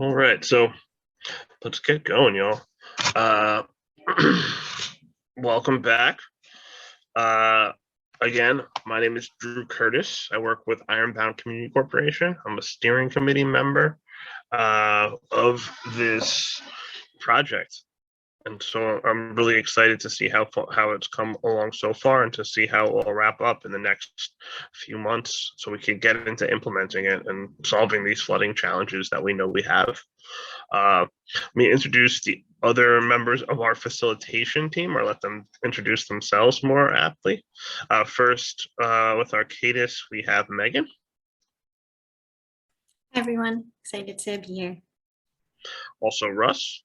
All right, so let's get going, y'all. Uh, welcome back. Uh, again, my name is Drew Curtis. I work with Ironbound Community Corporation. I'm a steering committee member of this project. And so I'm really excited to see how it's come along so far and to see how it will wrap up in the next few months so we can get into implementing it and solving these flooding challenges that we know we have. Let me introduce the other members of our facilitation team or let them introduce themselves more aptly. First, with our CADIS, we have Megan. Hi, everyone. Excited to be here. Also, Russ.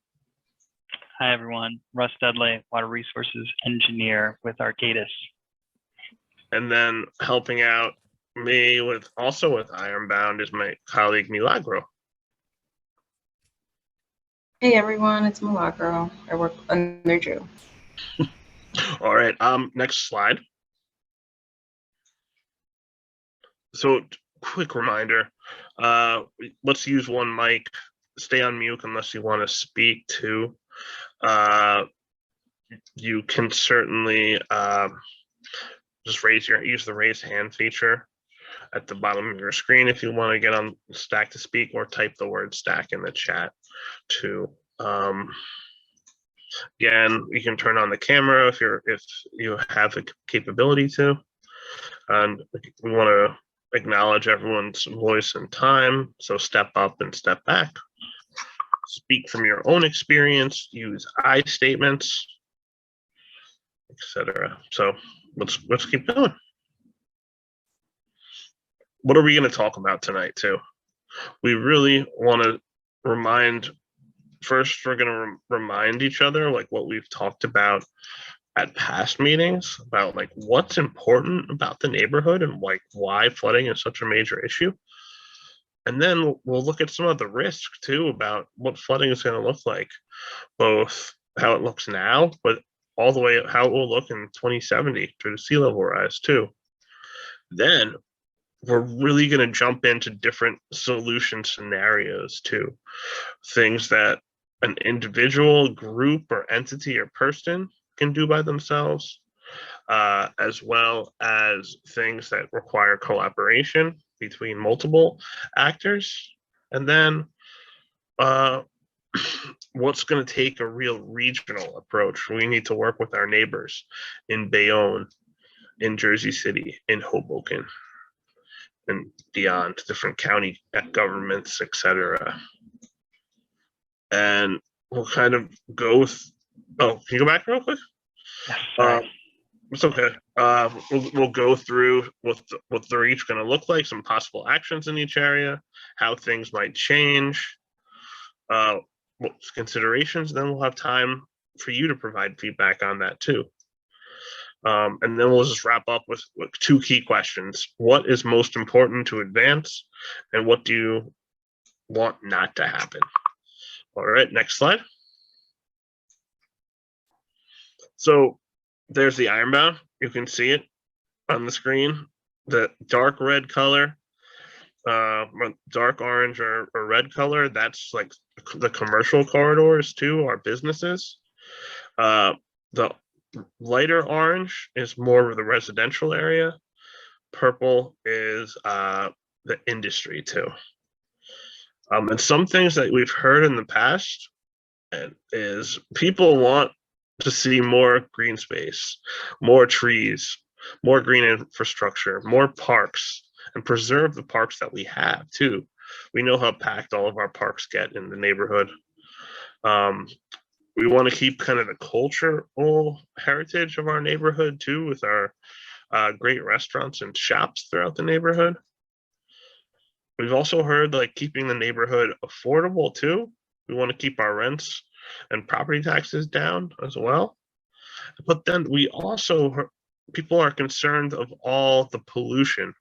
Hi, everyone. Russ Dudley, Water Resources Engineer with Arcadis. And then helping out me with Ironbound is my colleague Milagro. Hey everyone, it's Milagro. I work under Drew. All right, next slide. So quick reminder, let's use one mic, stay on mute unless you want to speak to. You can certainly just use the raise hand feature at the bottom of your screen if you want to get on Stack to speak, or type the word Stack in the chat too. Again, you can turn on the camera if you have the capability to, and we want to acknowledge everyone's voice and time. So step up and step back. Speak from your own experience. Use I statements, etc. So let's keep going. What are we going to talk about tonight too? We really want to remind. First, we're going to remind each other like what we've talked about at past meetings about like what's important about the neighborhood and like why flooding is such a major issue. And then we'll look at some of the risks too about what flooding is going to look like, both how it looks now, but all the way how it will look in 2070 through the sea level rise too. Then we're really going to jump into different solution scenarios too, things that an individual, group, or entity or person can do by themselves, as well as things that require collaboration between multiple actors. And then what's going to take a real regional approach. We need to work with our neighbors in Bayonne, in Jersey City, in Hoboken, and beyond, different county governments, etc. And we'll kind of go. Can you go back real quick? It's okay. We'll go through what they're each going to look like, some possible actions in each area, how things might change, what considerations. Then we'll have time for you to provide feedback on that too. And then we'll just wrap up with two key questions. What is most important to advance, and what do you want not to happen? All right, next slide. So there's the Ironbound. You can see it on the screen. The dark red color, dark orange or red color, that's like the commercial corridors too, our businesses. The lighter orange is more of the residential area. Purple is the industry too. And some things that we've heard in the past is people want to see more green space, more trees, more green infrastructure, more parks, and preserve the parks that we have too. We know how packed all of our parks get in the neighborhood. We want to keep kind of the cultural heritage of our neighborhood too, with our great restaurants and shops throughout the neighborhood. We've also heard like keeping the neighborhood affordable too. We want to keep our rents and property taxes down as well. But then we also, people are concerned of all the pollution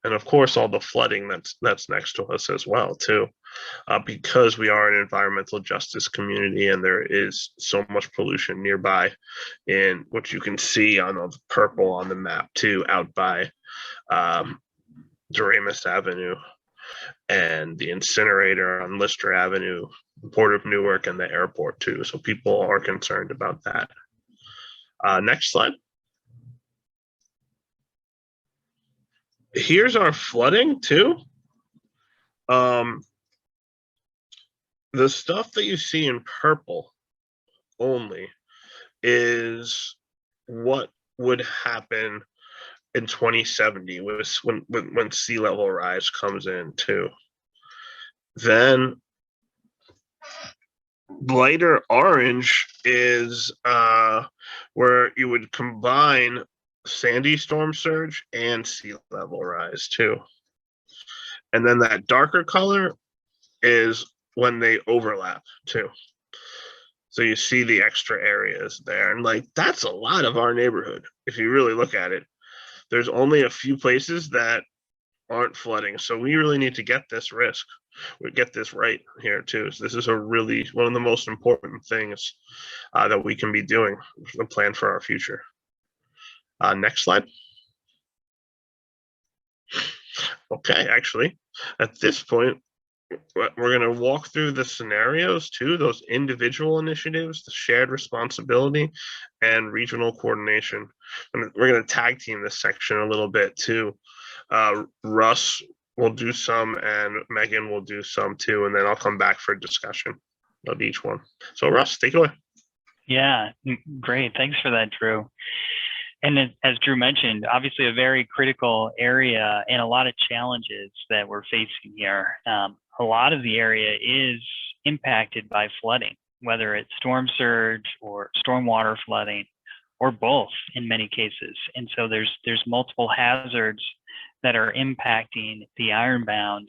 and of course all the flooding that's next to us as well too, because we are an environmental justice community and there is so much pollution nearby, in which you can see on the purple on the map too, out by Doremus Avenue. and the incinerator on Lister Avenue, Port of Newark, and the airport too. So people are concerned about that. Next slide. Here's our flooding too. The stuff that you see in purple only is what would happen in 2070 when sea level rise comes in too. Then lighter orange is where you would combine sandy storm surge and sea level rise too. And then that darker color is when they overlap too. So you see the extra areas there, and like that's a lot of our neighborhood if you really look at it. There's only a few places that aren't flooding, so we really need to get this right here too. So this is really one of the most important things that we can be doing, the plan for our future. Next slide. Okay, actually, at this point, we're going to walk through the scenarios too, those individual initiatives, the shared responsibility, and regional coordination. And we're going to tag team this section a little bit too. Russ will do some and Megan will do some too, and then I'll come back for a discussion of each one. So Russ, take it away. Yeah, great. Thanks for that, Drew. And as Drew mentioned, obviously a very critical area and a lot of challenges that we're facing here. A lot of the area is impacted by flooding, whether it's storm surge or stormwater flooding, or both in many cases. And so there's multiple hazards that are impacting the Ironbound.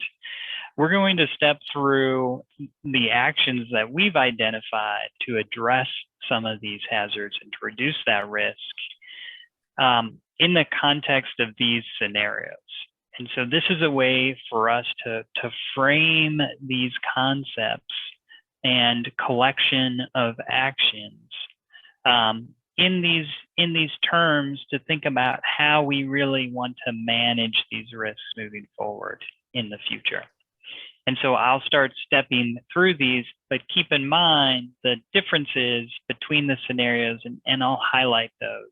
We're going to step through the actions that we've identified to address some of these hazards and to reduce that risk in the context of these scenarios. And so this is a way for us to frame these concepts and collection of actions in these terms, to think about how we really want to manage these risks moving forward in the future. And so I'll start stepping through these, but keep in mind the differences between the scenarios, and I'll highlight those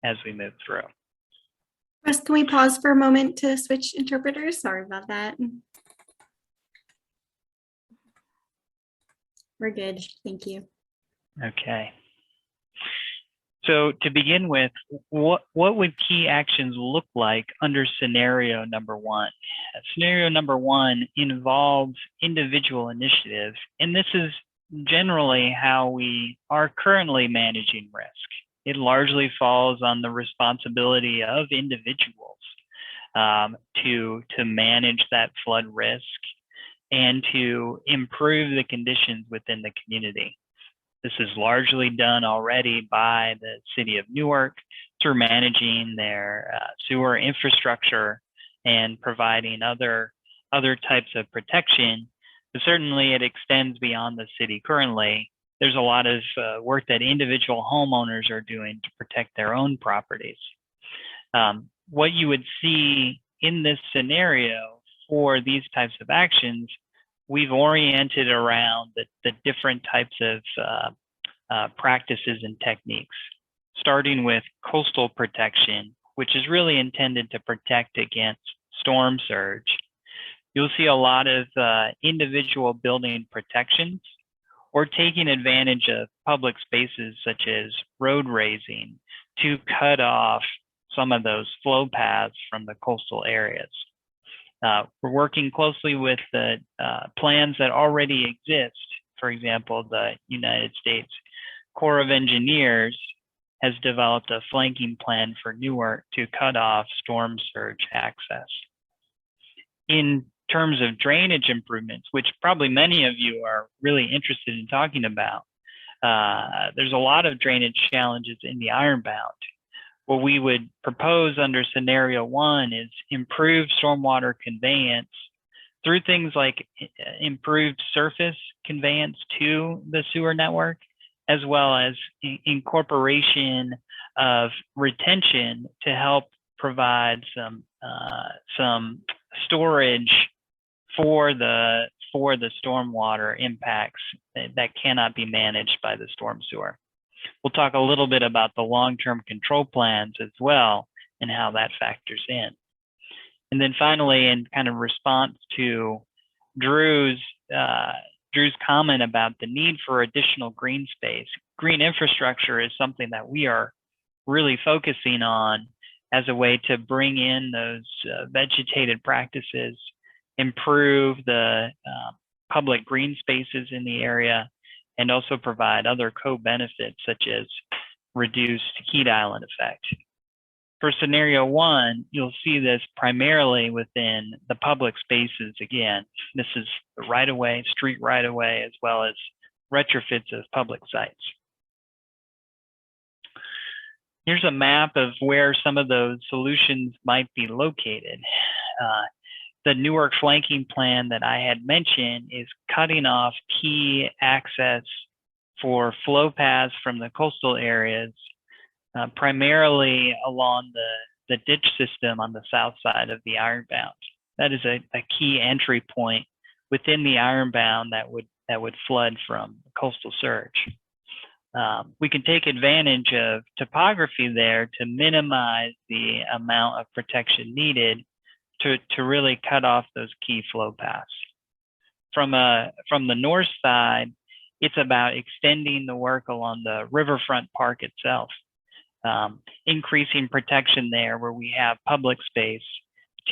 as we move through. Russ, can we pause for a moment to switch interpreters? Sorry about that. We're good. Thank you. Okay. So to begin with, what would key actions look like under scenario number one? Scenario number one involves individual initiative, and this is generally how we are currently managing risk. It largely falls on the responsibility of individuals to manage that flood risk and to improve the conditions within the community. This is largely done already by the city of Newark through managing their sewer infrastructure and providing other types of protection. But certainly it extends beyond the city currently. There's a lot of work that individual homeowners are doing to protect their own properties. What you would see in this scenario for these types of actions, we've oriented around the different types of practices and techniques, starting with coastal protection, which is really intended to protect against storm surge. You'll see a lot of individual building protections, or taking advantage of public spaces such as road raising to cut off some of those flow paths from the coastal areas. We're working closely with the plans that already exist. For example, the United States Corps of Engineers has developed a flanking plan for Newark to cut off storm surge access. In terms of drainage improvements, which probably many of you are really interested in talking about, there's a lot of drainage challenges in the Ironbound. What we would propose under scenario one is improved stormwater conveyance through things like improved surface conveyance to the sewer network, as well as incorporation of retention to help provide some storage for the stormwater impacts that cannot be managed by the storm sewer. We'll talk a little bit about the long-term control plans as well and how that factors in. And then finally, in kind of response to Drew's comment about the need for additional green space, green infrastructure is something that we are really focusing on as a way to bring in those vegetated practices, improve the public green spaces in the area, and also provide other co-benefits such as reduced heat island effect. For scenario one, you'll see this primarily within the public spaces again. This is the right-of-way, street right-of-way, as well as retrofits of public sites. Here's a map of where some of those solutions might be located. The Newark flanking plan that I had mentioned is cutting off key access for flow paths from the coastal areas, primarily along the ditch system on the south side of the Ironbound. That is a key entry point within the Ironbound that would flood from coastal surge. We can take advantage of topography there to minimize the amount of protection needed to really cut off those key flow paths. From the north side, it's about extending the work along the riverfront park itself, increasing protection there where we have public space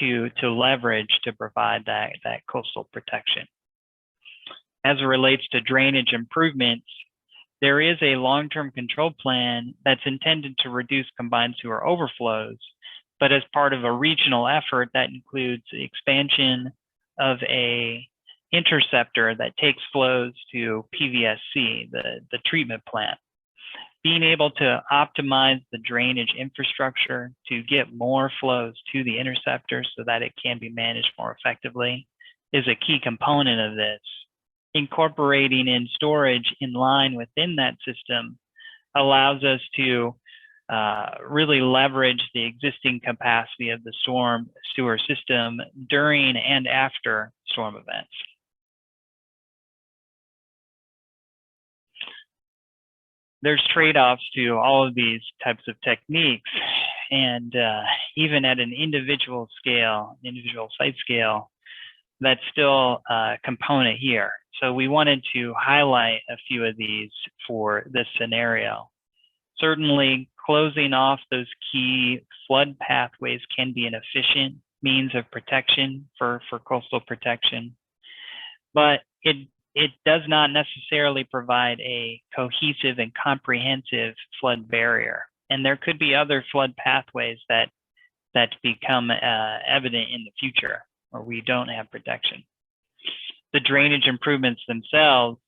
to leverage to provide that coastal protection. As it relates to drainage improvements, there is a long-term control plan that's intended to reduce combined sewer overflows, but as part of a regional effort that includes the expansion of a interceptor that takes flows to PVSC, the treatment plant. Being able to optimize the drainage infrastructure to get more flows to the interceptor so that it can be managed more effectively is a key component of this. Incorporating in storage in line within that system allows us to really leverage the existing capacity of the storm sewer system during and after storm events. There's trade-offs to all of these types of techniques, and even at an individual scale, individual site scale, that's still a component here. So we wanted to highlight a few of these for this scenario. Certainly, closing off those key flood pathways can be an efficient means of protection for coastal protection, but it does not necessarily provide a cohesive and comprehensive flood barrier. And there could be other flood pathways that become evident in the future where we don't have protection. The drainage improvements themselves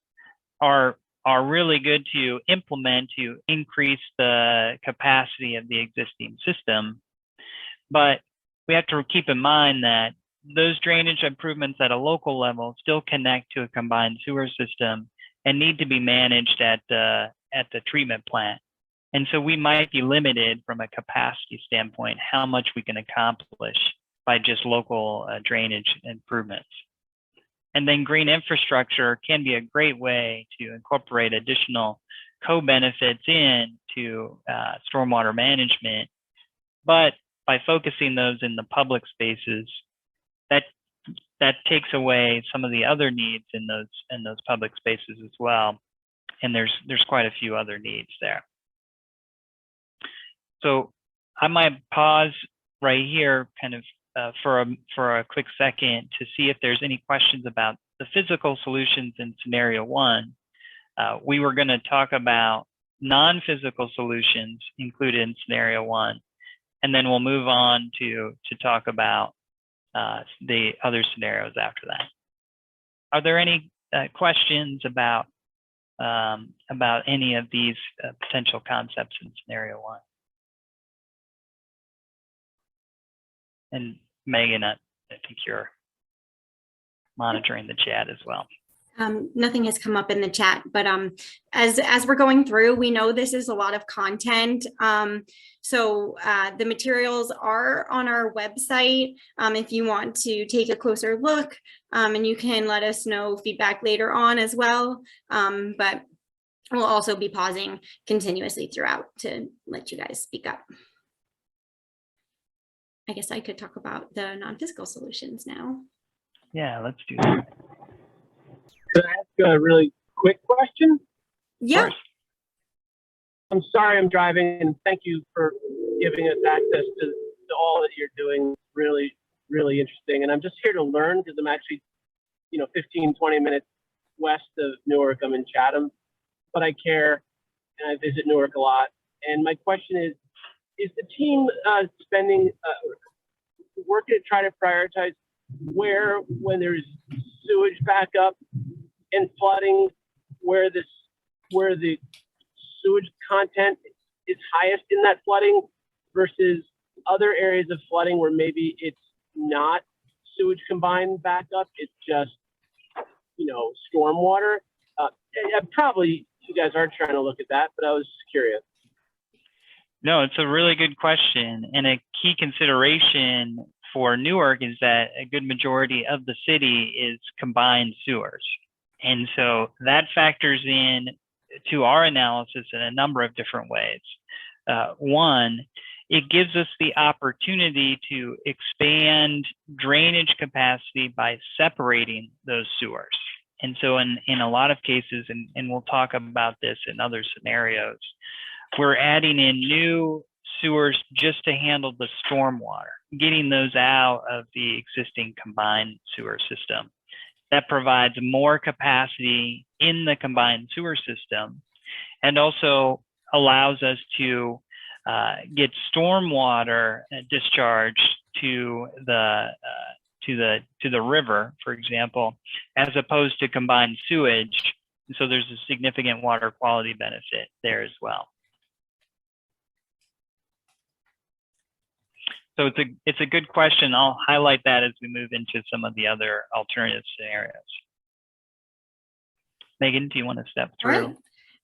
are really good to implement to increase the capacity of the existing system. But we have to keep in mind that those drainage improvements at a local level still connect to a combined sewer system and need to be managed at the treatment plant. And so we might be limited from a capacity standpoint how much we can accomplish by just local drainage improvements. And then green infrastructure can be a great way to incorporate additional co-benefits into stormwater management. But by focusing those in the public spaces, that takes away some of the other needs in those public spaces as well. And there's quite a few other needs there. So I might pause right here kind of for a quick second to see if there's any questions about the physical solutions in scenario one. We were going to talk about non-physical solutions included in scenario one, and then we'll move on to talk about the other scenarios after that. Are there any questions about any of these potential concepts in scenario one? And Megan, I think you're monitoring the chat as well. Nothing has come up in the chat, but as we're going through, we know this is a lot of content. So the materials are on our website if you want to take a closer look, and you can let us know feedback later on as well. But we'll also be pausing continuously throughout to let you guys speak up. I guess I could talk about the non-physical solutions now. Yeah, let's do that. Can I ask a really quick question? Yeah. I'm sorry I'm driving, and thank you for giving us access to all that you're doing. Really, really interesting. And I'm just here to learn because I'm actually, 15, 20 minutes west of Newark. I'm in Chatham, but I care and I visit Newark a lot. And my question is the team spending, working to try to prioritize where, when there's sewage backup and flooding, where the sewage content is highest in that flooding versus other areas of flooding where maybe it's not sewage combined backup, it's just, stormwater? Probably you guys are trying to look at that, but I was curious. No, it's a really good question. And a key consideration for Newark is that a good majority of the city is combined sewers. And so that factors in to our analysis in a number of different ways. One, it gives us the opportunity to expand drainage capacity by separating those sewers. And so in a lot of cases, and we'll talk about this in other scenarios, we're adding in new sewers just to handle the stormwater, getting those out of the existing combined sewer system. That provides more capacity in the combined sewer system and also allows us to get stormwater discharged to the river, for example, as opposed to combined sewage. So there's a significant water quality benefit there as well. So it's a good question. I'll highlight that as we move into some of the other alternative scenarios. Megan, do you want to step through?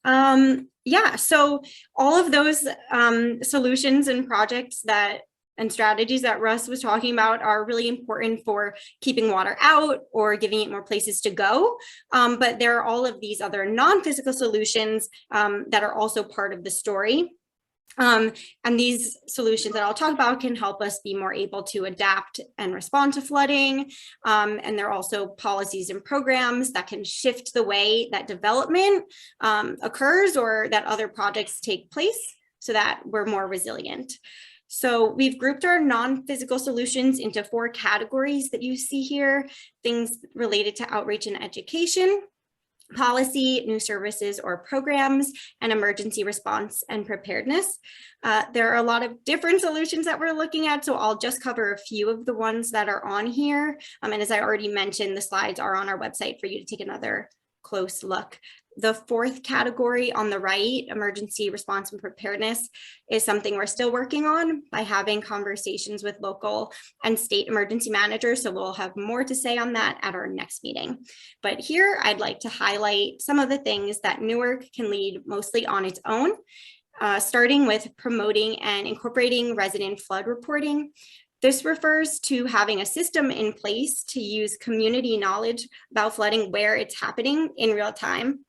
Right. Yeah, so all of those solutions and projects and strategies that Russ was talking about are really important for keeping water out or giving it more places to go. But there are all of these other non-physical solutions that are also part of the story. And these solutions that I'll talk about can help us be more able to adapt and respond to flooding. And there are also policies and programs that can shift the way that development occurs or that other projects take place so that we're more resilient. So we've grouped our non-physical solutions into 4 categories that you see here: things related to outreach and education, policy, new services or programs, and emergency response and preparedness. There are a lot of different solutions that we're looking at, so I'll just cover a few of the ones that are on here. And as I already mentioned, the slides are on our website for you to take another close look. The 4th category on the right, emergency response and preparedness, is something we're still working on by having conversations with local and state emergency managers. So we'll have more to say on that at our next meeting. But here I'd like to highlight some of the things that Newark can lead mostly on its own, starting with promoting and incorporating resident flood reporting. This refers to having a system in place to use community knowledge about flooding where it's happening in real time,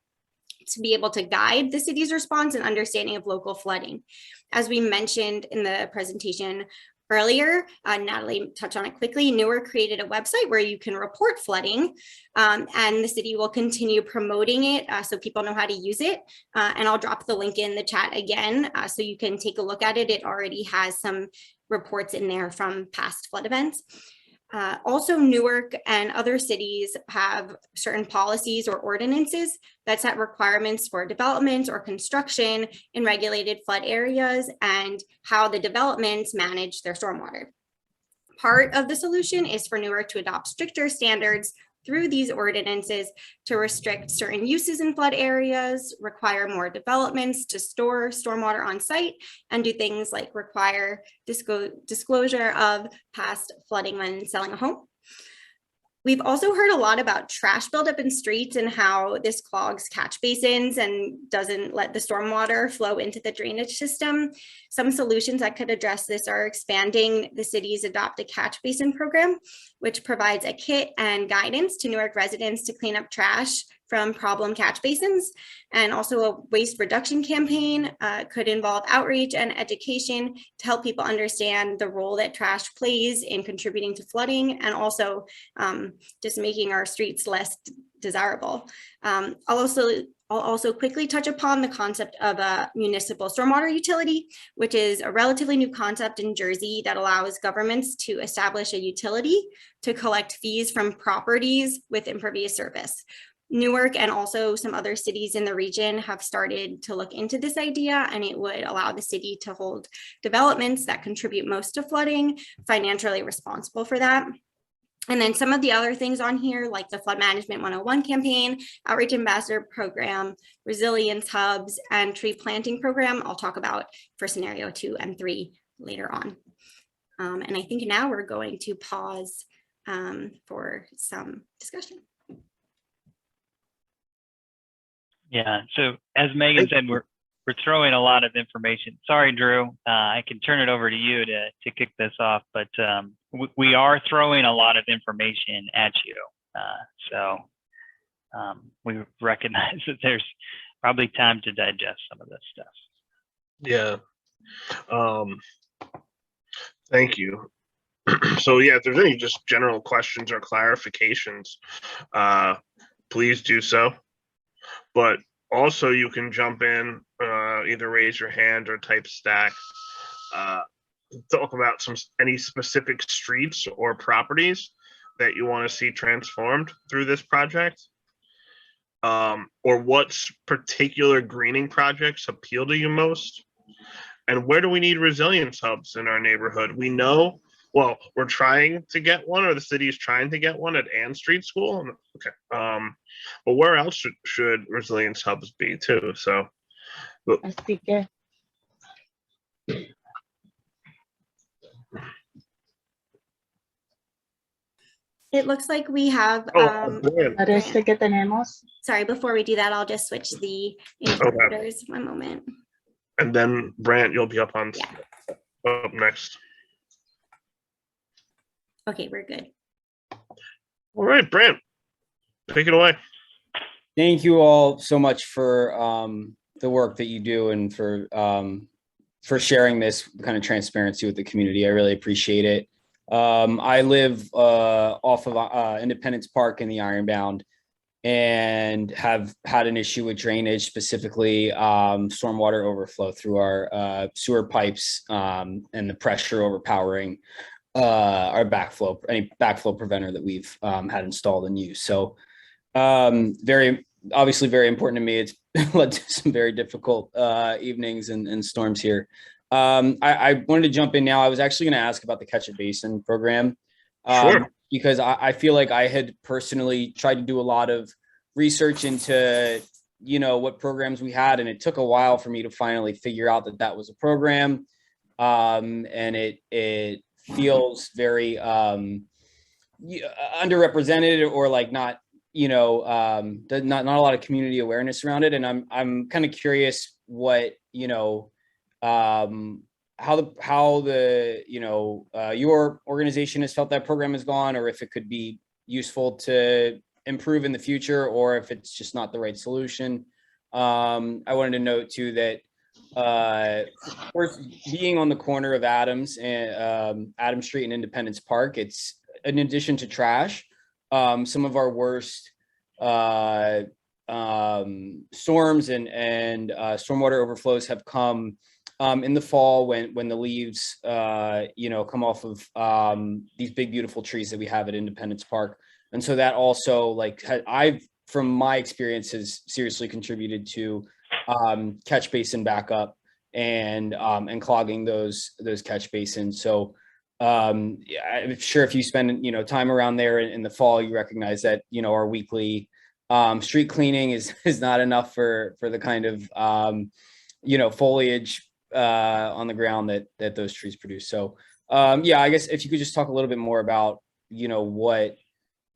to be able to guide the city's response and understanding of local flooding. As we mentioned in the presentation earlier, Natalie touched on it quickly, Newark created a website where you can report flooding, and the city will continue promoting it so people know how to use it. And I'll drop the link in the chat again so you can take a look at it. It already has some reports in there from past flood events. Also, Newark and other cities have certain policies or ordinances that set requirements for development or construction in regulated flood areas and how the developments manage their stormwater. Part of the solution is for Newark to adopt stricter standards through these ordinances to restrict certain uses in flood areas, require more developments to store stormwater on site, and do things like require disclosure of past flooding when selling a home. We've also heard a lot about trash buildup in streets and how this clogs catch basins and doesn't let the stormwater flow into the drainage system. Some solutions that could address this are expanding the city's Adopt a Catch Basin program, which provides a kit and guidance to Newark residents to clean up trash from problem catch basins. And also a waste reduction campaign could involve outreach and education to help people understand the role that trash plays in contributing to flooding, and also just making our streets less desirable. I'll also quickly touch upon the concept of a municipal stormwater utility, which is a relatively new concept in Jersey that allows governments to establish a utility to collect fees from properties with impervious surface. Newark and also some other cities in the region have started to look into this idea, and it would allow the city to hold developments that contribute most to flooding, financially responsible for that. And then some of the other things on here, like the Flood Management 101 campaign, Outreach Ambassador Program, Resilience Hubs, and Tree Planting Program, I'll talk about for scenario 2 and 3 later on. And I think now we're going to pause for some discussion. Yeah, so as Megan said, we're throwing a lot of information. Sorry, Drew, I can turn it over to you to kick this off, but we are throwing a lot of information at you. So we recognize that there's probably time to digest some of this stuff. Yeah. Thank you. So yeah, if there's any just general questions or clarifications, please do so. But also you can jump in, either raise your hand or type stack, talk about any specific streets or properties that you want to see transformed through this project, or what particular greening projects appeal to you most, and where do we need resilience hubs in our neighborhood. We know, well, we're trying to get one, or the city is trying to get one at Ann Street School. Okay. But where else should resilience hubs be too? So. Así que. It looks like we have, Parece que tenemos. sorry, before we do that, I'll just switch the interpreters. One moment. And then Brant, you'll be up on up next. Okay, we're good. All right, Brant, take it away. Thank you all so much for the work that you do and for sharing this kind of transparency with the community. I really appreciate it. I live off of Independence Park in the Ironbound, and have had an issue with drainage, specifically stormwater overflow through our sewer pipes, and the pressure overpowering our backflow, any backflow preventer that we've had installed and used. So obviously very important to me. It's led to some very difficult evenings and storms here. I wanted to jump in now. I was actually going to ask about the Catch a Basin program, Sure. Because I feel like I had personally tried to do a lot of research into, what programs we had, and it took a while for me to finally figure out that was a program. And it feels very underrepresented, or like not, not a lot of community awareness around it. And I'm kind of curious what, how the your organization has felt that program has gone, or if it could be useful to improve in the future, or if it's just not the right solution. I wanted to note too that we're being on the corner of Adams Street and Independence Park. It's, in addition to trash, some of our worst storms and stormwater overflows have come in the fall when the leaves come off of these big beautiful trees that we have at Independence Park. And so that also, from my experience, has seriously contributed to catch basin backup and clogging those catch basins. So I'm sure if you spend time around there in the fall, you recognize that our weekly street cleaning is not enough for the kind of foliage on the ground that those trees produce. So I guess if you could just talk a little bit more about what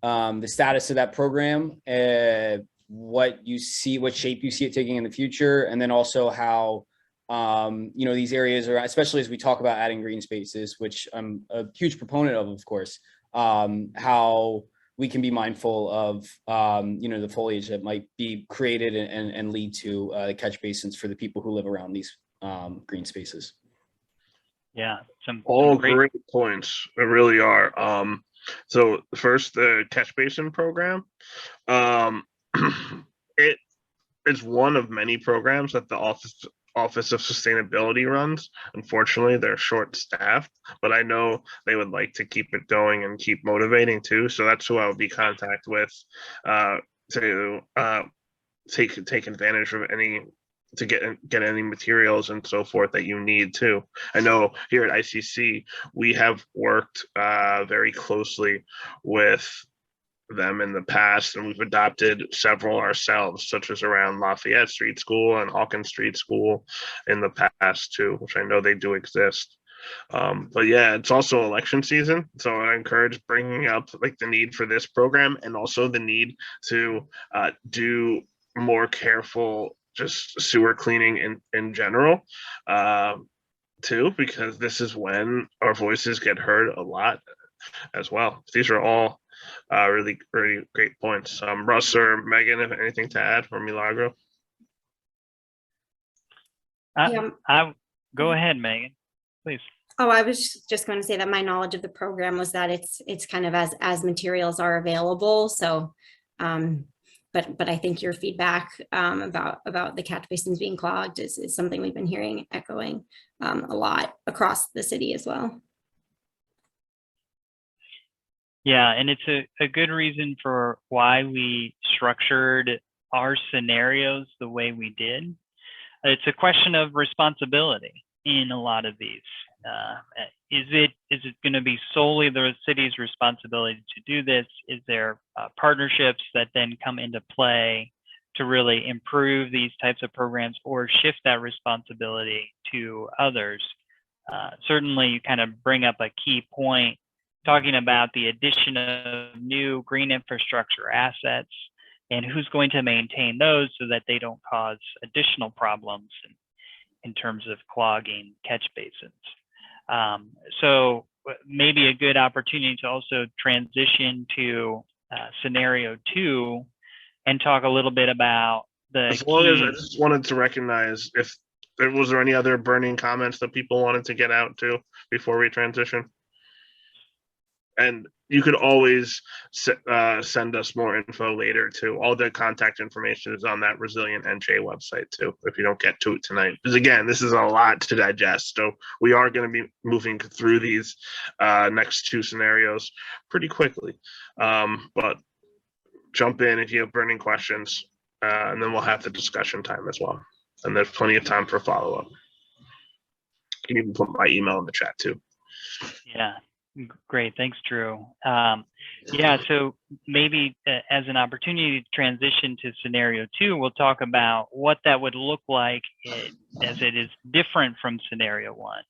the status of that program, what shape you see it taking in the future, and then also how these areas are, especially as we talk about adding green spaces, which I'm a huge proponent of course, how we can be mindful of the foliage that might be created and lead to the catch basins for the people who live around these green spaces. Yeah, all great points. It really are. So first, the catch basin program. It is one of many programs that the Office of Sustainability runs. Unfortunately, they're short-staffed, but I know they would like to keep it going and keep motivating too. So that's who I'll be in contact with to take advantage of to get any materials and so forth that you need too. I know here at ICC we have worked very closely with them in the past, and we've adopted several ourselves, such as around Lafayette Street School and Hawkins Street School in the past too, which I know they do exist. But yeah, it's also election season, so I encourage bringing up like the need for this program and also the need to do more careful just sewer cleaning in general too, because this is when our voices get heard a lot as well. These are all really, really great points. Russ or Megan, have anything to add, or Milagro? Go ahead, Megan, please. Oh, I was just going to say that my knowledge of the program was that it's kind of as materials are available. So, but I think your feedback about the catch basins being clogged is something we've been hearing echoing a lot across the city as well. Yeah, and it's a good reason for why we structured our scenarios the way we did. It's a question of responsibility in a lot of these. Is it going to be solely the city's responsibility to do this? Is there partnerships that then come into play to really improve these types of programs or shift that responsibility to others? Certainly, you kind of bring up a key point, talking about the addition of new green infrastructure assets and who's going to maintain those so that they don't cause additional problems in terms of clogging catch basins. So maybe a good opportunity to also transition to scenario 2 and talk a little bit about the as long as I just wanted to recognize if was there any other burning comments that people wanted to get out to before we transition. And you could always send us more info later too. All the contact information is on that Resilient NJ website too, if you don't get to it tonight. Because again, this is a lot to digest. So we are going to be moving through these next 2 scenarios pretty quickly. But jump in if you have burning questions, and then we'll have the discussion time as well. And there's plenty of time for follow-up. You can even put my email in the chat too. Yeah. Great, thanks, Drew. Yeah, so maybe as an opportunity to transition to scenario 2, we'll talk about what that would look like as it is different from scenario 1.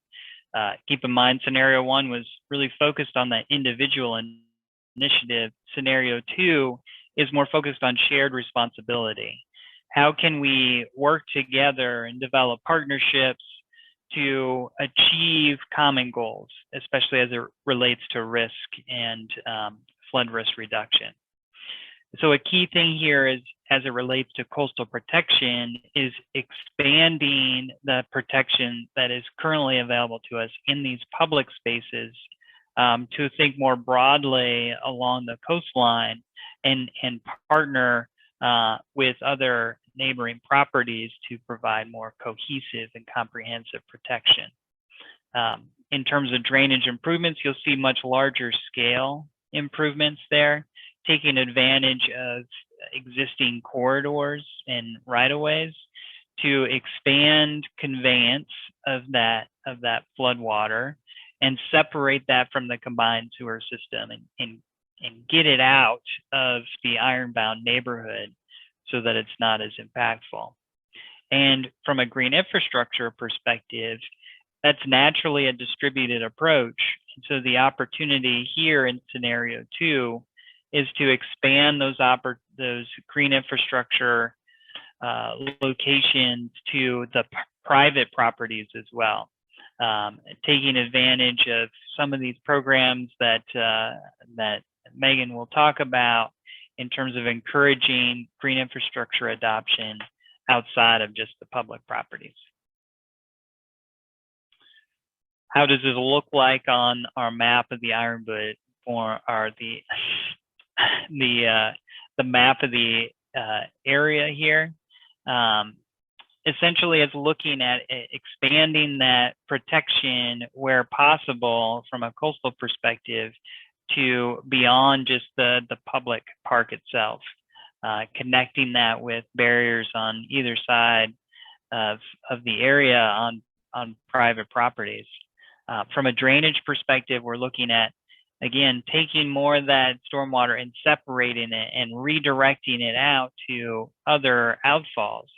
Keep in mind, scenario 1 was really focused on the individual initiative. Scenario 2 is more focused on shared responsibility. How can we work together and develop partnerships to achieve common goals, especially as it relates to risk and flood risk reduction? So a key thing here is, as it relates to coastal protection, is expanding the protection that is currently available to us in these public spaces to think more broadly along the coastline and partner with other neighboring properties to provide more cohesive and comprehensive protection. In terms of drainage improvements, you'll see much larger scale improvements there, taking advantage of existing corridors and right-of-ways to expand conveyance of that flood water and separate that from the combined sewer system and get it out of the Ironbound neighborhood so that it's not as impactful. And from a green infrastructure perspective, that's naturally a distributed approach. And so the opportunity here in scenario 2 is to expand those green infrastructure locations to the private properties as well, taking advantage of some of these programs that Megan will talk about in terms of encouraging green infrastructure adoption outside of just the public properties. How does this look like on our map of the Ironbound, or the map of the area here? Essentially, it's looking at expanding that protection where possible from a coastal perspective to beyond just the public park itself, connecting that with barriers on either side of the area on private properties. From a drainage perspective, we're looking at, again, taking more of that stormwater and separating it and redirecting it out to other outfalls.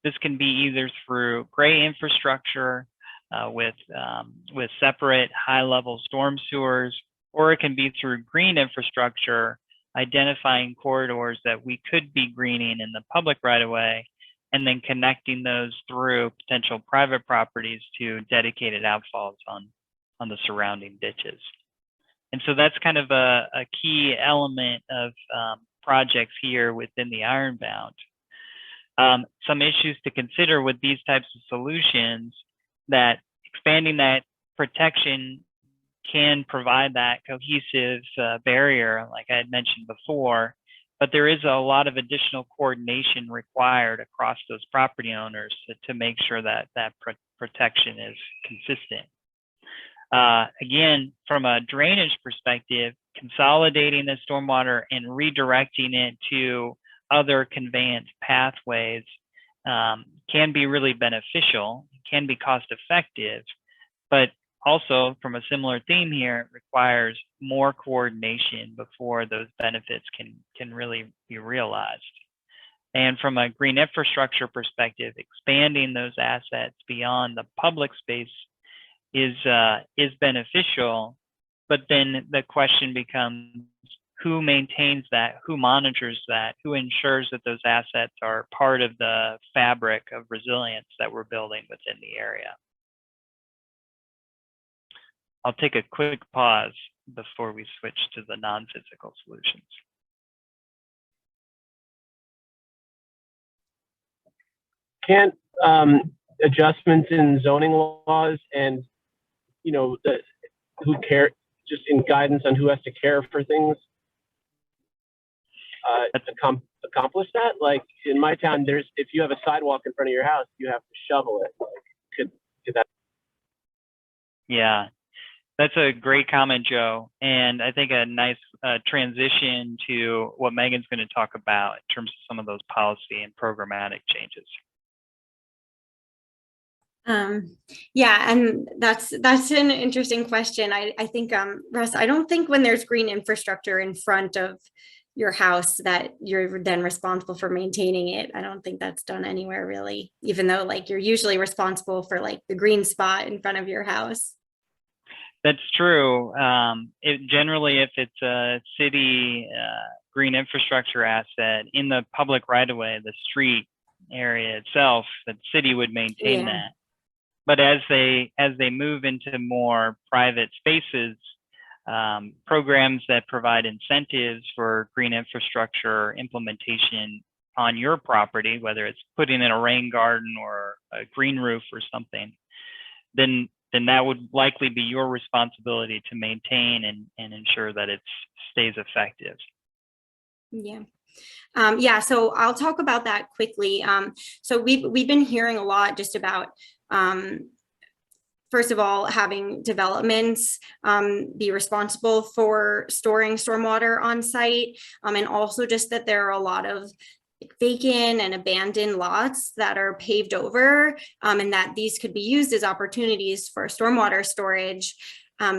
This can be either through gray infrastructure with separate high-level storm sewers, or it can be through green infrastructure, identifying corridors that we could be greening in the public right-of-way, and then connecting those through potential private properties to dedicated outfalls on the surrounding ditches. And so that's kind of a key element of projects here within the Ironbound. Some issues to consider with these types of solutions, that expanding that protection can provide that cohesive barrier, like I had mentioned before, but there is a lot of additional coordination required across those property owners to make sure that protection is consistent. Again, from a drainage perspective, consolidating the stormwater and redirecting it to other conveyance pathways can be really beneficial, can be cost effective, but also from a similar theme here, it requires more coordination before those benefits can really be realized. And from a green infrastructure perspective, expanding those assets beyond the public space is beneficial, but then the question becomes, who maintains that, who monitors that, who ensures that those assets are part of the fabric of resilience that we're building within the area. I'll take a quick pause before we switch to the non-physical solutions. Can't adjustments in zoning laws and, you know, who care, just in guidance on who has to care for things, accomplish that? Like in my town, if you have a sidewalk in front of your house, you have to shovel it. Like, could that? Yeah, that's a great comment, Joe. And I think a nice transition to what Megan's going to talk about in terms of some of those policy and programmatic changes. Yeah, and that's an interesting question. I think, Russ, I don't think when there's green infrastructure in front of your house that you're then responsible for maintaining it. I don't think that's done anywhere really, even though like you're usually responsible for like the green spot in front of your house. That's true. Generally, if it's a city green infrastructure asset in the public right-of-way, the street area itself, the city would maintain that. But as they move into more private spaces, programs that provide incentives for green infrastructure implementation on your property, whether it's putting in a rain garden or a green roof or something, then that would likely be your responsibility to maintain and ensure that it stays effective. Yeah. Yeah, so I'll talk about that quickly. So we've been hearing a lot just about first of all, having developments be responsible for storing stormwater on site, and also just that there are a lot of vacant and abandoned lots that are paved over, and that these could be used as opportunities for stormwater storage.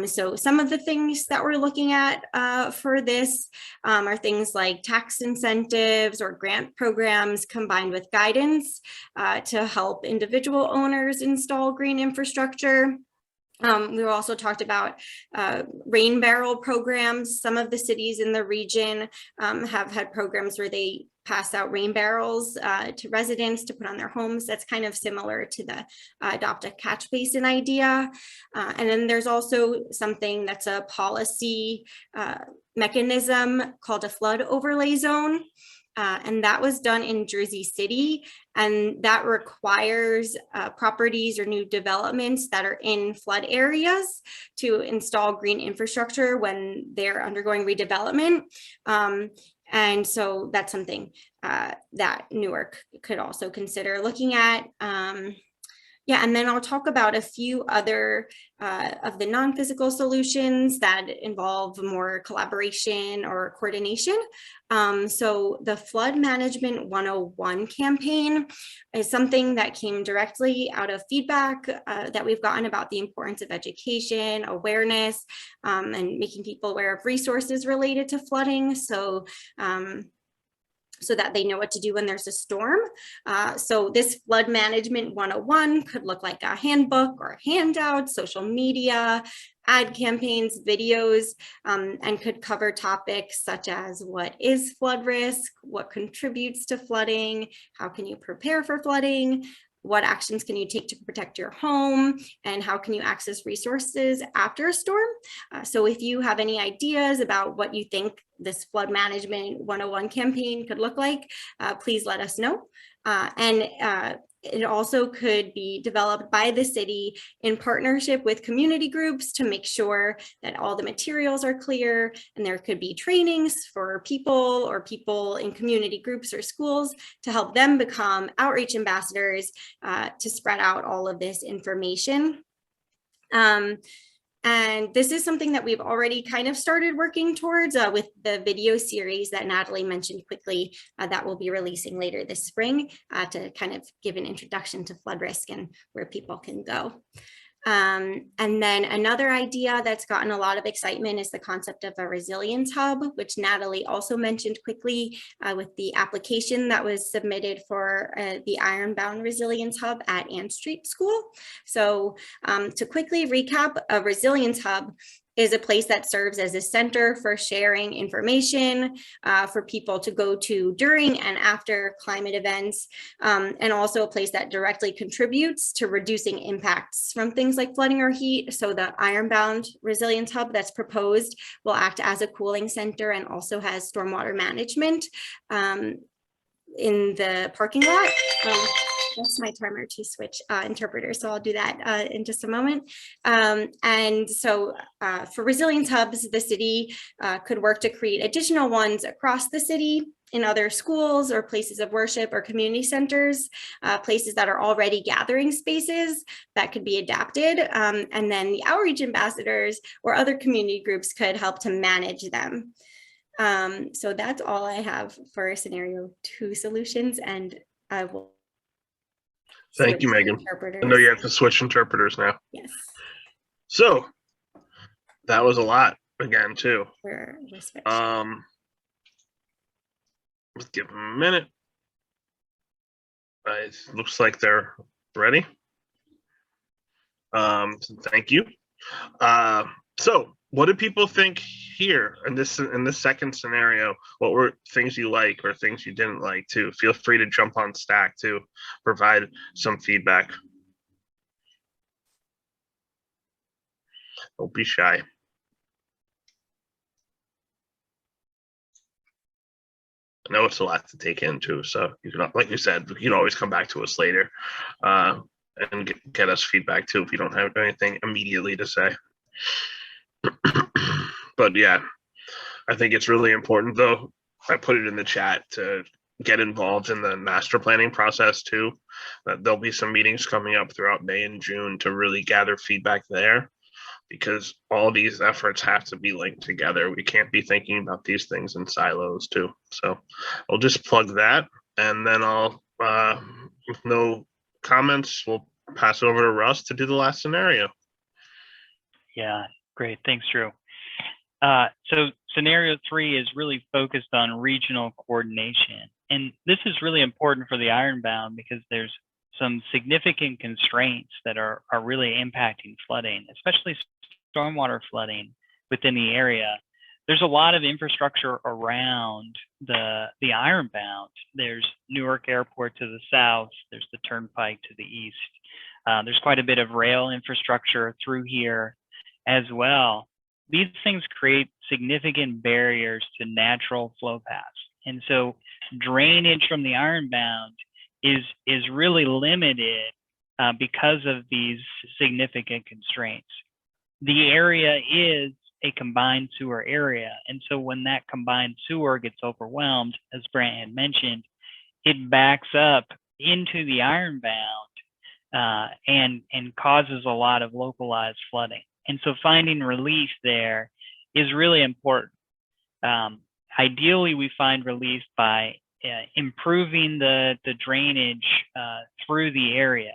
So some of the things that we're looking at for this are things like tax incentives or grant programs combined with guidance to help individual owners install green infrastructure. We also talked about rain barrel programs. Some of the cities in the region have had programs where they pass out rain barrels to residents to put on their homes. That's kind of similar to the adopt a catch basin idea. And then there's also something that's a policy mechanism called a flood overlay zone. And that was done in Jersey City, and that requires properties or new developments that are in flood areas to install green infrastructure when they're undergoing redevelopment. And so that's something that Newark could also consider looking at. Yeah, and then I'll talk about a few other of the non-physical solutions that involve more collaboration or coordination. So the Flood Management 101 campaign is something that came directly out of feedback that we've gotten about the importance of education, awareness, and making people aware of resources related to flooding. So that they know what to do when there's a storm. So this Flood Management 101 could look like a handbook or a handout, social media, ad campaigns, videos, and could cover topics such as what is flood risk, what contributes to flooding, how can you prepare for flooding, what actions can you take to protect your home, and how can you access resources after a storm? So if you have any ideas about what you think this Flood Management 101 campaign could look like, please let us know. It also could be developed by the city in partnership with community groups to make sure that all the materials are clear, and there could be trainings for people or people in community groups or schools to help them become outreach ambassadors to spread out all of this information. And this is something that we've already kind of started working towards with the video series that Natalie mentioned quickly that we'll be releasing later this spring to kind of give an introduction to flood risk and where people can go. And then another idea that's gotten a lot of excitement is the concept of a resilience hub, which Natalie also mentioned quickly with the application that was submitted for the Ironbound Resilience Hub at Ann Street School. So to quickly recap, a resilience hub is a place that serves as a center for sharing information for people to go to during and after climate events, and also a place that directly contributes to reducing impacts from things like flooding or heat. So the Ironbound Resilience Hub that's proposed will act as a cooling center and also has stormwater management in the parking lot. That's my timer to switch interpreters, so I'll do that in just a moment. And so for resilience hubs, the city could work to create additional ones across the city in other schools or places of worship or community centers, places that are already gathering spaces that could be adapted. And then the outreach ambassadors or other community groups could help to manage them. So that's all I have for scenario 2 solutions, and I will. Thank you, Megan. I know you have to switch interpreters now. Yes. So that was a lot again, too. We're switching. Let's give them a minute. It looks like they're ready. Thank you. So what did people think here in this second scenario? What were things you like or things you didn't like too? Feel free to jump on Stack to provide some feedback. Don't be shy. I know it's a lot to take in too, so you can, like you said, you can always come back to us later and get us feedback too if you don't have anything immediately to say. But yeah, I think it's really important, though. I put it in the chat to get involved in the master planning process too. There'll be some meetings coming up throughout May and June to really gather feedback there, because all these efforts have to be linked together. We can't be thinking about these things in silos too. So I'll just plug that, and then I'll, with no comments, we'll pass over to Russ to do the last scenario. Yeah, great. Thanks, Drew. So scenario 3 is really focused on regional coordination. And this is really important for the Ironbound because there's some significant constraints that are really impacting flooding, especially stormwater flooding within the area. There's a lot of infrastructure around the Ironbound. There's Newark Airport to the south. There's the Turnpike to the east. There's quite a bit of rail infrastructure through here as well. These things create significant barriers to natural flow paths. And so drainage from the Ironbound is really limited because of these significant constraints. The area is a combined sewer area. And so when that combined sewer gets overwhelmed, as Brant had mentioned, it backs up into the Ironbound and causes a lot of localized flooding. And so finding relief there is really important. Ideally, we find relief by improving the drainage through the area,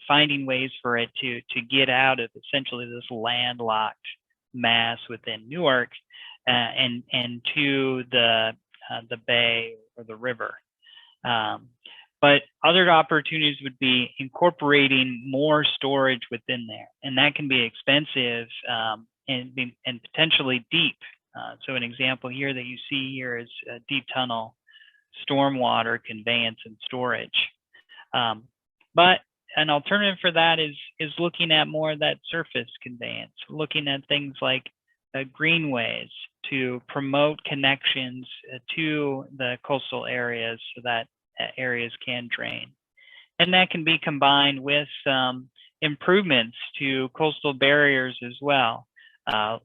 finding ways for it to get out of essentially this landlocked mass within Newark and to the bay or the river. But other opportunities would be incorporating more storage within there, and that can be expensive and potentially deep. So an example here that you see here is a deep tunnel stormwater conveyance and storage. But an alternative for that is looking at more of that surface conveyance, looking at things like greenways to promote connections to the coastal areas so that areas can drain. And that can be combined with some improvements to coastal barriers as well,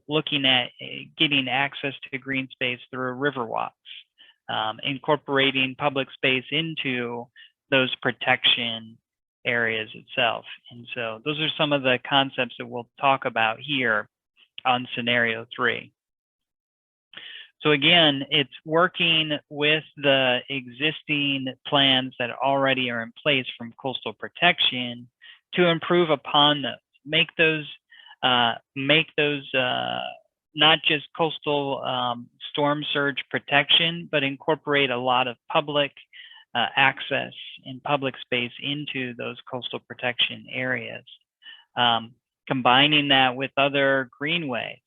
looking at getting access to green space through river walks, incorporating public space into those protection areas itself. And so those are some of the concepts that we'll talk about here on scenario 3. So again, it's working with the existing plans that already are in place from coastal protection to improve upon those, make those not just coastal storm surge protection, but incorporate a lot of public access and public space into those coastal protection areas. Combining that with other greenways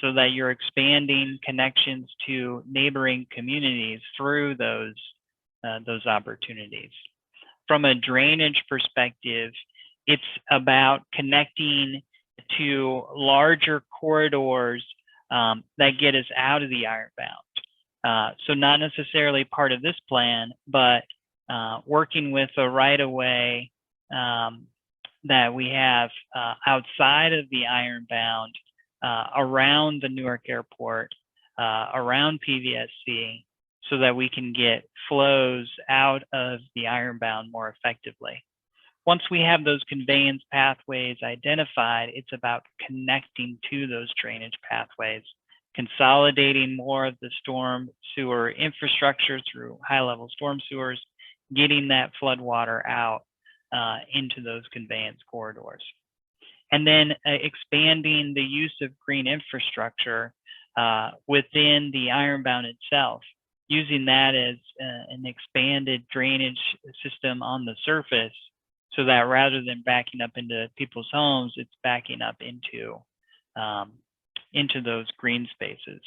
so that you're expanding connections to neighboring communities through those opportunities. From a drainage perspective, it's about connecting to larger corridors that get us out of the Ironbound. So not necessarily part of this plan, but working with a right-of-way that we have outside of the Ironbound, around the Newark Airport, around PVSC, so that we can get flows out of the Ironbound more effectively. Once we have those conveyance pathways identified, it's about connecting to those drainage pathways, consolidating more of the storm sewer infrastructure through high-level storm sewers, getting that flood water out into those conveyance corridors. And then expanding the use of green infrastructure within the Ironbound itself, using that as an expanded drainage system on the surface, so that rather than backing up into people's homes, it's backing up into those green spaces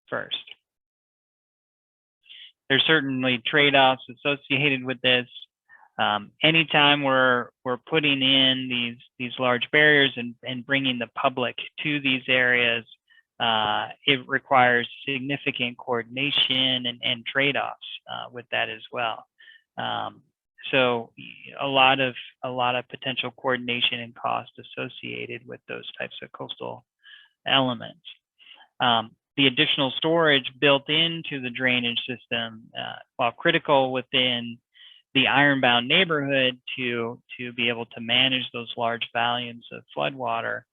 first. There's certainly trade-offs associated with this. Anytime we're putting in these large barriers and bringing the public to these areas, it requires significant coordination and trade-offs with that as well. So a lot of potential coordination and cost associated with those types of coastal elements. The additional storage built into the drainage system, while critical within the Ironbound neighborhood to be able to manage those large volumes of floodwater,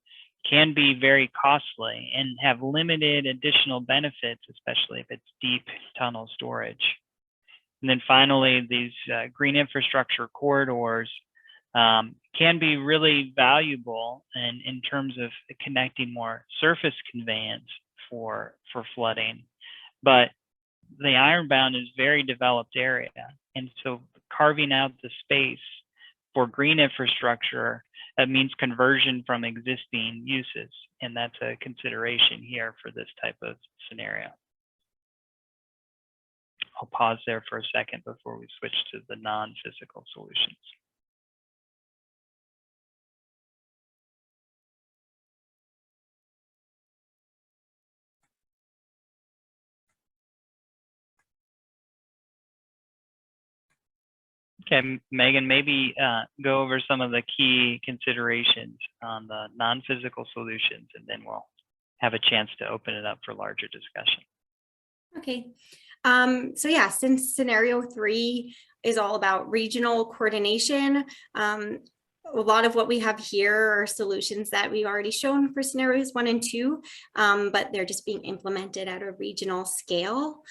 can be very costly and have limited additional benefits, especially if it's deep tunnel storage. And then finally, these green infrastructure corridors can be really valuable in terms of connecting more surface conveyance for flooding. But the Ironbound is a very developed area. And so carving out the space For green infrastructure, that means conversion from existing uses, and that's a consideration here for this type of scenario. I'll pause there for a second before we switch to the non-physical solutions. Okay, Megan, maybe go over some of the key considerations on the non-physical solutions, and then we'll have a chance to open it up for larger discussion. Okay. So yeah, since scenario 3 is all about regional coordination, a lot of what we have here are solutions that we've already shown for scenarios 1 and 2, but they're just being implemented at a regional scale.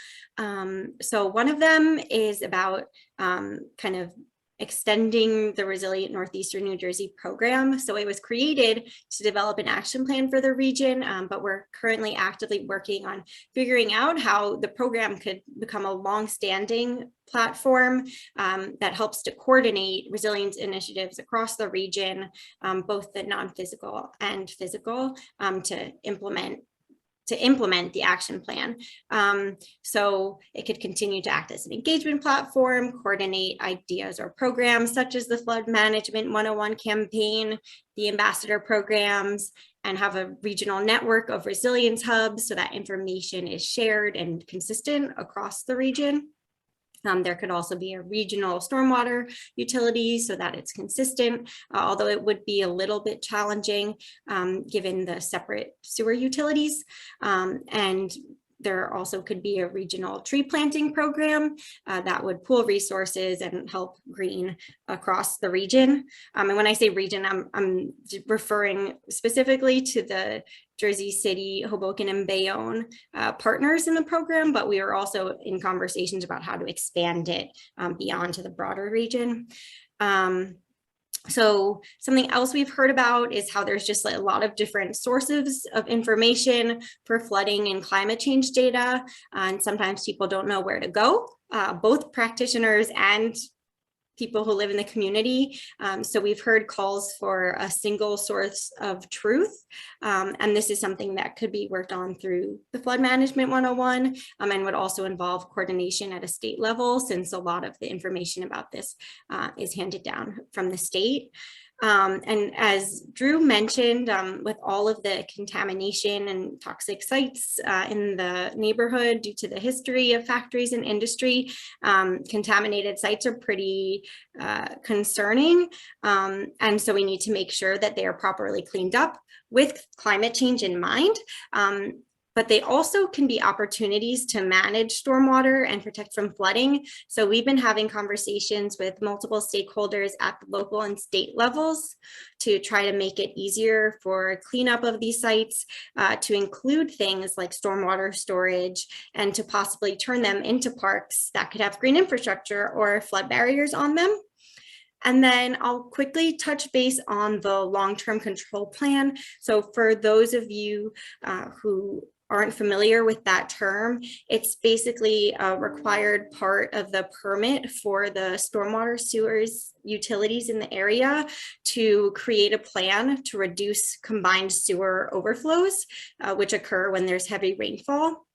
So one of them is about kind of extending the Resilient Northeastern New Jersey program. So it was created to develop an action plan for the region, but we're currently actively working on figuring out how the program could become a long-standing platform that helps to coordinate resilience initiatives across the region, both the non-physical and physical, to implement the action plan. So it could continue to act as an engagement platform, coordinate ideas or programs such as the Flood Management 101 campaign, the ambassador programs, and have a regional network of resilience hubs so that information is shared and consistent across the region. There could also be a regional stormwater utility so that it's consistent, although it would be a little bit challenging given the separate sewer utilities. And there also could be a regional tree planting program that would pool resources and help green across the region. And when I say region, I'm referring specifically to the Jersey City, Hoboken, and Bayonne partners in the program, but we are also in conversations about how to expand it beyond to the broader region. So something else we've heard about is how there's just like a lot of different sources of information for flooding and climate change data. And sometimes people don't know where to go, both practitioners and people who live in the community. So we've heard calls for a single source of truth. And this is something that could be worked on through the Flood Management 101 and would also involve coordination at a state level, since a lot of the information about this is handed down from the state. And as Drew mentioned, with all of the contamination and toxic sites in the neighborhood due to the history of factories and industry, contaminated sites are pretty concerning. And so we need to make sure that they are properly cleaned up with climate change in mind. But they also can be opportunities to manage stormwater and protect from flooding. So we've been having conversations with multiple stakeholders at the local and state levels to try to make it easier for cleanup of these sites, to include things like stormwater storage, and to possibly turn them into parks that could have green infrastructure or flood barriers on them. And then I'll quickly touch base on the long-term control plan. So for those of you who aren't familiar with that term, it's basically a required part of the permit for the stormwater sewers utilities in the area to create a plan to reduce combined sewer overflows, which occur when there's heavy rainfall.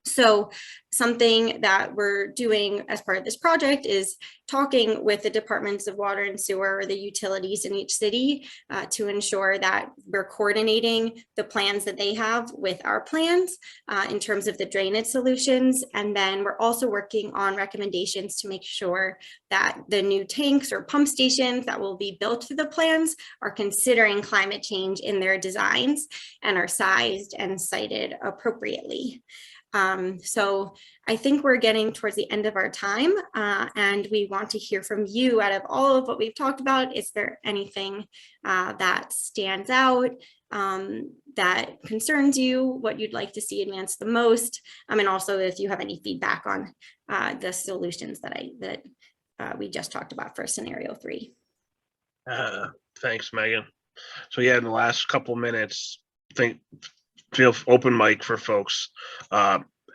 So something that we're doing as part of this project is talking with the departments of water and sewer, or the utilities in each city, to ensure that we're coordinating the plans that they have with our plans in terms of the drainage solutions. And then we're also working on recommendations to make sure that the new tanks or pump stations that will be built to the plans are considering climate change in their designs and are sized and sited appropriately. So I think we're getting towards the end of our time, and we want to hear from you. Out of all of what we've talked about, is there anything that stands out, that concerns you, what you'd like to see advance the most? And also if you have any feedback on the solutions that we just talked about for scenario 3. Thanks, Megan. So yeah, in the last couple minutes, feel open mic for folks.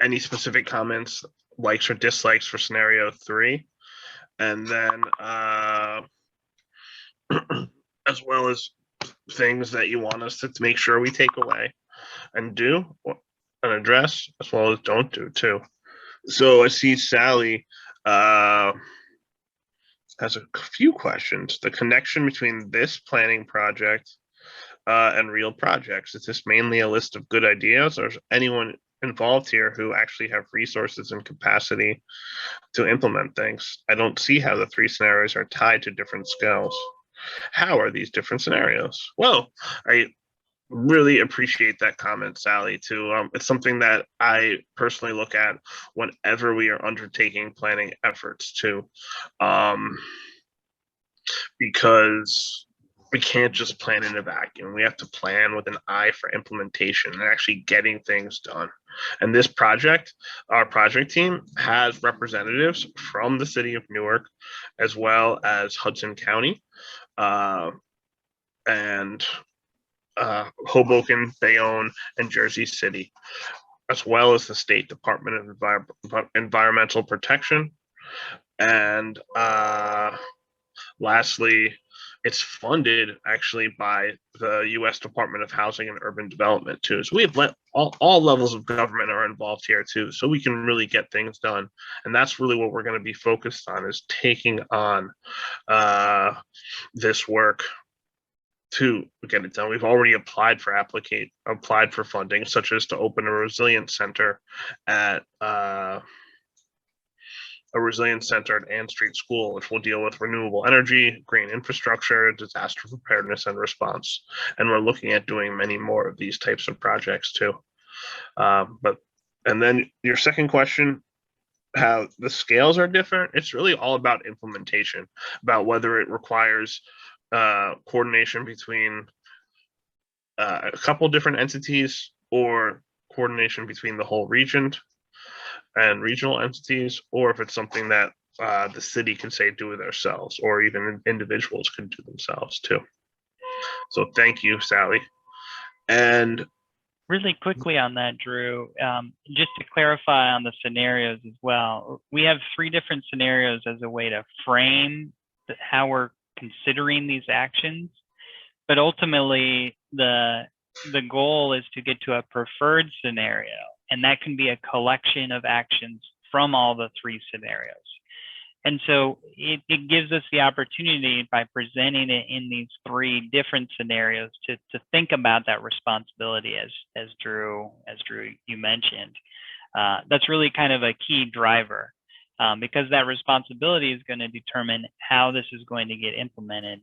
Any specific comments, likes or dislikes for scenario 3, and then as well as things that you want us to make sure we take away and do and address, as well as don't do too. So I see Sally has a few questions. The connection between this planning project and real projects. Is this mainly a list of good ideas, or is anyone involved here who actually have resources and capacity to implement things? I don't see how the three scenarios are tied to different scales. How are these different scenarios? Well, I really appreciate that comment, Sally, too. It's something that I personally look at whenever we are undertaking planning efforts too, because we can't just plan in a vacuum. We have to plan with an eye for implementation and actually getting things done. And this project, our project team has representatives from the city of Newark, as well as Hudson County, and Hoboken, Bayonne, and Jersey City, as well as the State Department of Environmental Protection. And lastly, it's funded actually by the U.S. Department of Housing and Urban Development too. So we have all levels of government are involved here too, so we can really get things done. And that's really what we're going to be focused on, is taking on this work to get it done. We've already applied for funding, such as to open a resilience center at Ann Street School, which will deal with renewable energy, green infrastructure, disaster preparedness and response. And we're looking at doing many more of these types of projects too. And then your second question, how the scales are different, it's really all about implementation, about whether it requires coordination between a couple different entities, or coordination between the whole region and regional entities, or if it's something that the city can say do it themselves, or even individuals can do themselves too. So thank you, Sally. And really quickly on that, Drew, just to clarify on the scenarios as well, we have 3 different scenarios as a way to frame how we're considering these actions, but ultimately the goal is to get to a preferred scenario, and that can be a collection of actions from all the 3 scenarios. And so it gives us the opportunity, by presenting it in these 3 different scenarios, to think about that responsibility as Drew you mentioned. That's really kind of a key driver, because that responsibility is going to determine how this is going to get implemented.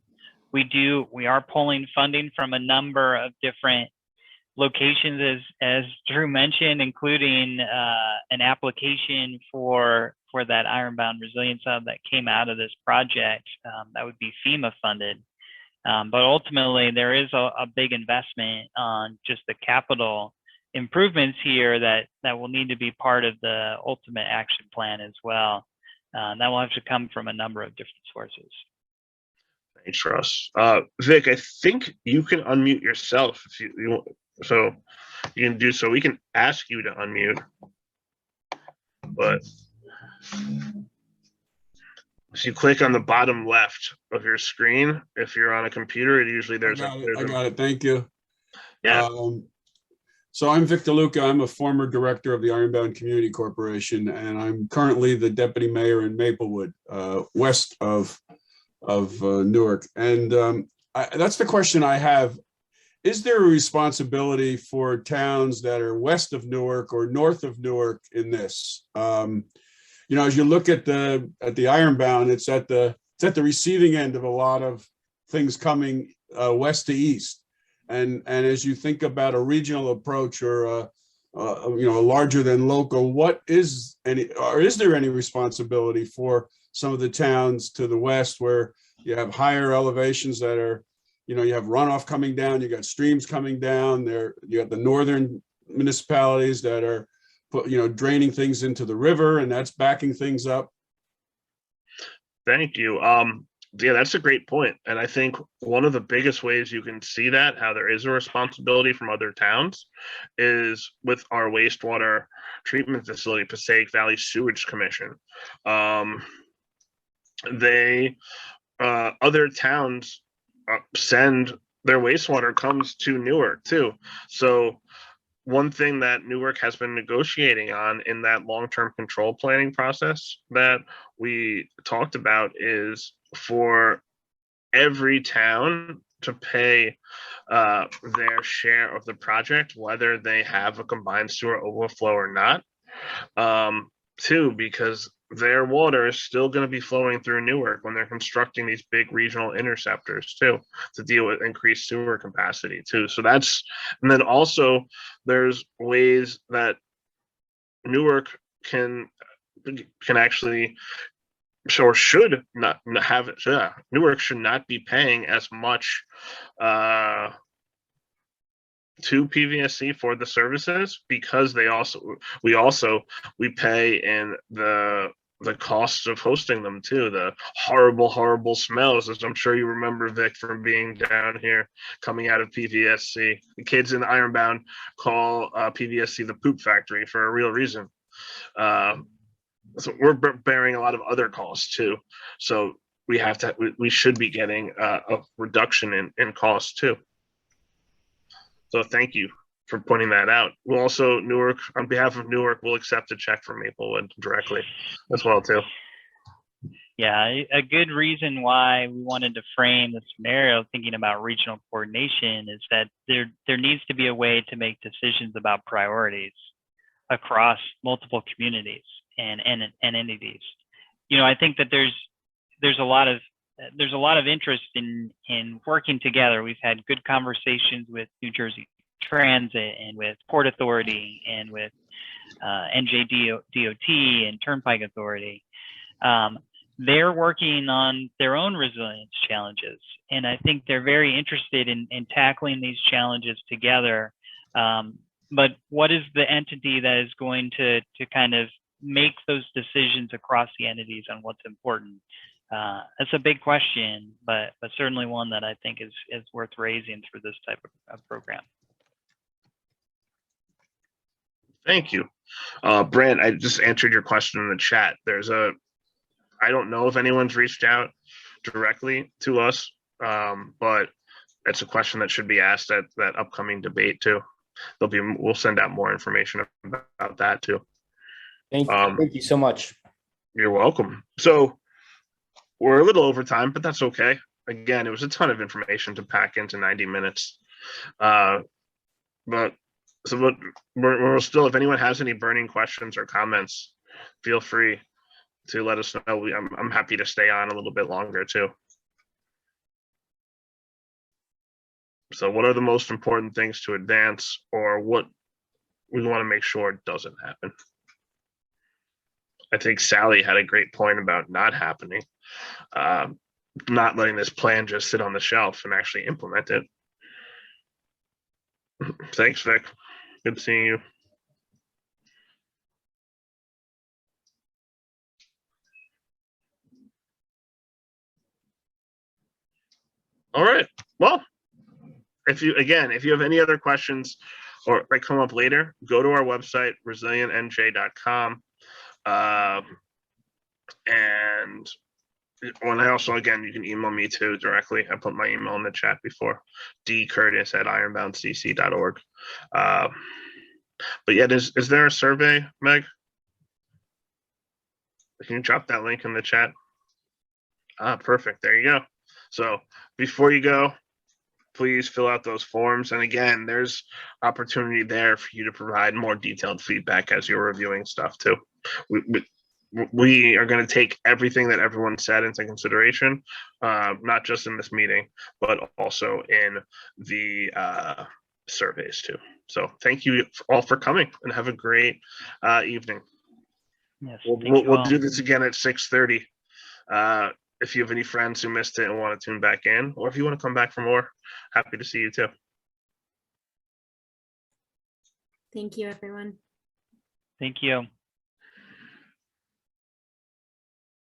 We are pulling funding from a number of different locations, as Drew mentioned, including an application for that Ironbound Resilience Hub that came out of this project. That would be FEMA funded. But ultimately, there is a big investment on just the capital improvements here that will need to be part of the ultimate action plan as well. That will have to come from a number of different sources. Thanks, Russ. Vic, I think you can unmute yourself if you want. So you can do so. We can ask you to unmute, but if you click on the bottom left of your screen, if you're on a computer, I got it. Thank you. Yeah. So I'm Vic DeLuca. I'm a former director of the Ironbound Community Corporation, and I'm currently the deputy mayor in Maplewood, west of Newark. And that's the question I have. Is there a responsibility for towns that are west of Newark or north of Newark in this? As you look at the Ironbound, it's at the receiving end of a lot of things coming west to east. And as you think about a regional approach, or a larger than local, is there any responsibility for some of the towns to the west, where you have higher elevations that are, you have runoff coming down, you got streams coming down there, you got the northern municipalities that are draining things into the river, and that's backing things up? Thank you. Yeah, that's a great point. And I think one of the biggest ways you can see that, how there is a responsibility from other towns, is with our wastewater treatment facility, Passaic Valley Sewage Commission. Other towns send their wastewater comes to Newark too. So one thing that Newark has been negotiating on in that long-term control planning process that we talked about is for every town to pay their share of the project, whether they have a combined sewer overflow or not. Too, because their water is still going to be flowing through Newark when they're constructing these big regional interceptors too, to deal with increased sewer capacity too. So that's, and then also there's ways that Newark can actually, or should not have it. Yeah, Newark should not be paying as much to PVSC for the services, because we pay in the costs of hosting them too, the horrible smells, as I'm sure you remember, Vic, from being down here coming out of PVSC. The kids in Ironbound call PVSC the poop factory for a real reason. So we're bearing a lot of other costs too, so we should be getting a reduction in costs too. So thank you for pointing that out. We'll also, Newark, on behalf of Newark, we'll accept a check from Maplewood directly as well too. Yeah, a good reason why we wanted to frame the scenario thinking about regional coordination is that there needs to be a way to make decisions about priorities across multiple communities and entities. You know, I think that there's a lot of interest in working together. We've had good conversations with New Jersey Transit and with Port Authority and with NJDOT and Turnpike Authority. They're working on their own resilience challenges, and I think they're very interested in tackling these challenges together. But what is the entity that is going to kind of make those decisions across the entities on what's important? That's a big question, but certainly one that I think is worth raising through this type of program. Thank you. Brent, I just answered your question in the chat. I don't know if anyone's reached out directly to us, but it's a question that should be asked at that upcoming debate too. We'll send out more information about that too. Thank you so much. You're welcome. So we're a little over time, but that's okay. Again, it was a ton of information to pack into 90 minutes. But we're still, if anyone has any burning questions or comments, feel free to let us know. I'm happy to stay on a little bit longer too. So what are the most important things to advance, or what we want to make sure doesn't happen? I think Sally had a great point about not happening, not letting this plan just sit on the shelf and actually implement it. Thanks, Vic. Good seeing you. All right. Well, if you have any other questions or that come up later, go to our website, resilientnj.com. And I also, again, you can email me too directly. I put my email in the chat before, dcurtis@ironboundcc.org. But yeah, is there a survey, Meg? Can you drop that link in the chat? Perfect. There you go. So before you go, please fill out those forms. And again, there's opportunity there for you to provide more detailed feedback as you're reviewing stuff too. We are going to take everything that everyone said into consideration, not just in this meeting, but also in the surveys too. So thank you all for coming, and have a great evening. Yes, we'll do this again at 6:30. If you have any friends who missed it and want to tune back in, or if you want to come back for more, happy to see you too. Thank you, everyone. Thank you.